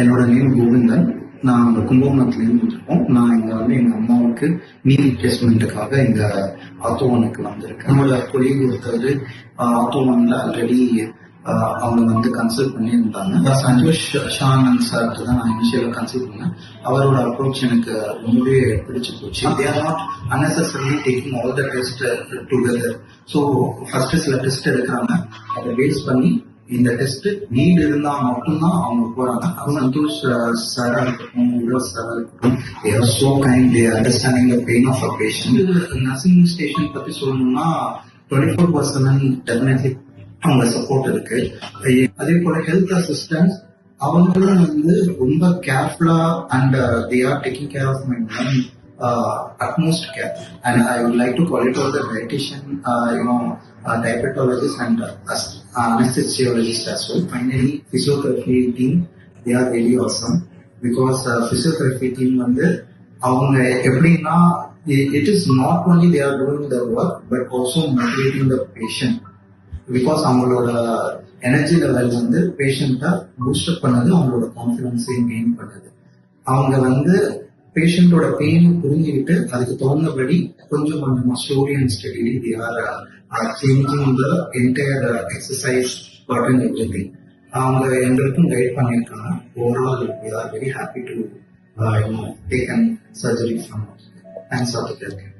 என்னோட நேம் கோவிந்தன். நான் கும்பகோணத்துலேருந்து இருக்கோம். நான் இங்கே எங்கள் அம்மாவுக்கு நீ ரிப்ளேஸ்மெண்ட்டுக்காக இங்கே ஆத்தோவனுக்கு வந்திருக்கேன். நம்மளோட கொலீக் ஒருத்தர் ஆத்தோவனில் ஆல்ரெடி அவங்க கன்சல்ட் பண்ணியிருந்தாங்க. சந்தோஷ் ஷானந்த் சார்ட்டு தான் நான் இனிஷியலாக கன்சல்ட் பண்ணேன். அவரோட அப்ரோச் எனக்கு ரொம்பவே பிடிச்சி போச்சு. They are not unnecessarily taking all the test together. So first சில டெஸ்ட் எடுக்கிறாங்க, அதை பேஸ் பண்ணி இந்த டெஸ்ட் நீட் இருந்தா மட்டும்தான் அவங்க போறாங்க. சந்தோஷ் சாரா இருக்கட்டும், உலோஸ் சாரா இருக்கட்டும், they are so kind, they are understanding the pain of a patient. Nursing station பத்தி சொல்லணும்னா 24/7 டெஃபினெட்லி அவங்க சப்போர்ட் இருக்கு. அதே போல ஹெல்த் அசிஸ்டன்ஸ் அவங்களும் ரொம்ப கேர்ஃபுல்லா and they are taking care of my mom utmost care, and I would like to call it out the dietitian, diabetologist and anesthesiologist as well. Finally, physiotherapy team, they are really awesome because physiotherapy team அவங்க எப்படின்னா it is not only they are doing the work but also motivating the patient because அவங்களோட energy level பேஷண்ட்டை boost up பண்ணது, அவங்களோட கான்ஃபிடன்ஸையும் gain பண்ணுது. அவங்க பேஷண்டோட pain புரிஞ்சுக்கிட்டு அதுக்கு தகுந்தபடி கொஞ்சம் கொஞ்சமா slowly and steadily they are changing the entire exercise pattern everything. அவங்க எங்களுக்கும் கைட் பண்ணியிருக்காங்க. Overall we are very happy to take an surgery from us. Thanks for the care.